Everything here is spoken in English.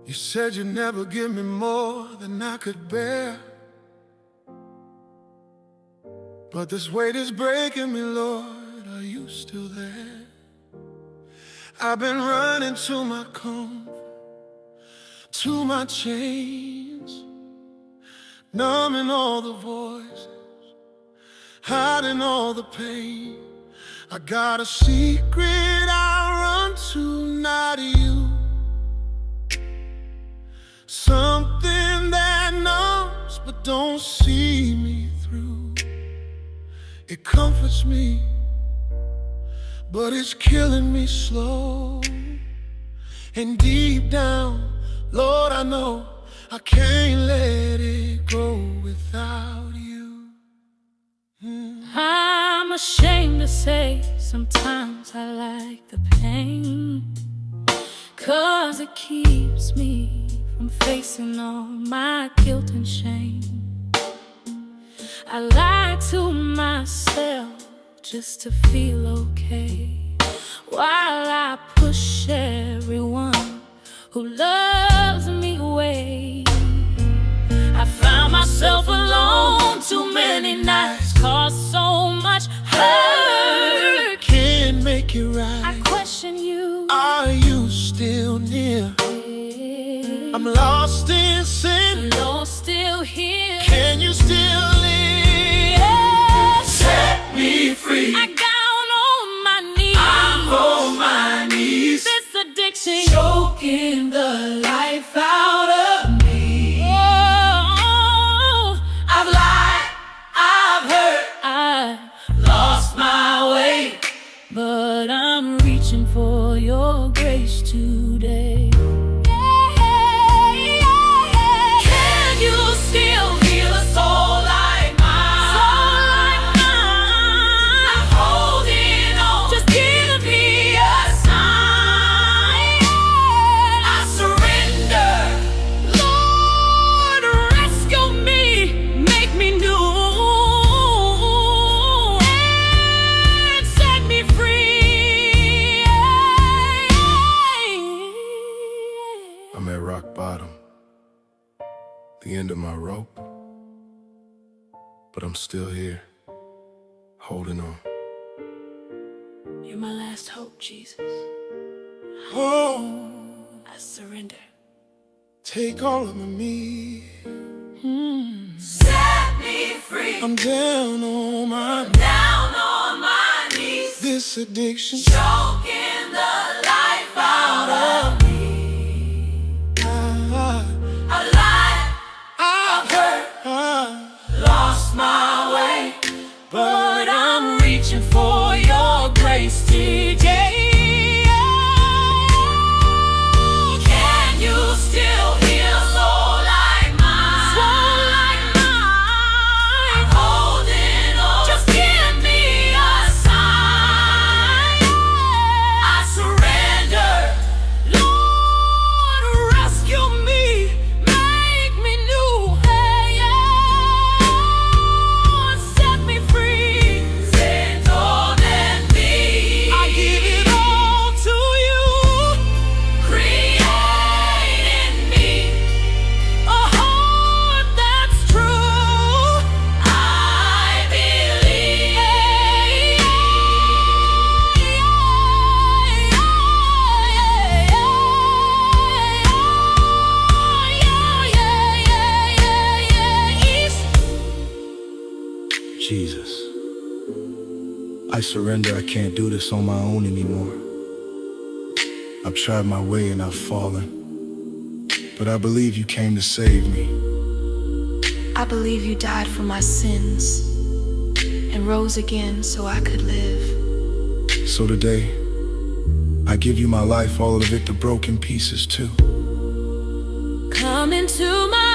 You said you'd never give me more than I could bear, but this weight is breaking me, Lord. Are you still there? I've been running to my comfort, to my chains, numbing all the voices, hiding all the pain. I got a secret I run to, not you. Something that numbs but don't see me through. It comforts me, but it's killing me slow. And deep down, Lord, I know I can't let it go without you. I'm ashamed to say sometimes I like the pain, 'cause it keeps me from facing all my guilt and shame. I lie to myself just to feel okay, while I push everyone who loves me away. I found myself alone too many nights, caused so much hurt. Can't make it right. I question you. Are you still near? I'm lost in sin. Lost still here. Can you still live? Set me free. I got on my knees. I'm on my knees. This addiction Choking the life out of me. Oh, I've lied, I've hurt, I lost my way. but I'm reaching for your grace today. Can you still heal a soul like mine? I'm holding on. Just give me a sign. I surrender. Lord, rescue me, make me new, and set me free. I'm at rock bottom, the end of my rope, but I'm still here, holding on. You're my last hope, Jesus. Oh, I surrender. take all of me. Set me free. I'm down on my Down on my knees, this addiction. choking the life out of me. I lied, I've hurt, lost my way, but I'm reaching for your grace today. Can you still heal a soul like mine? Soul like mine, I'm holding on. just give me a sign. I surrender. Lord, rescue me, make me new. Hey, yeah. Set me free. Settled in me. I give it all to you. Create in me. A heart that's true. I believe. Jesus, I surrender. I can't do this on my own anymore. I've tried my way and I've fallen, but I believe you came to save me. I believe you died for my sins and rose again so I could live. So today, I give you my life, all of it, the broken pieces too. Come into my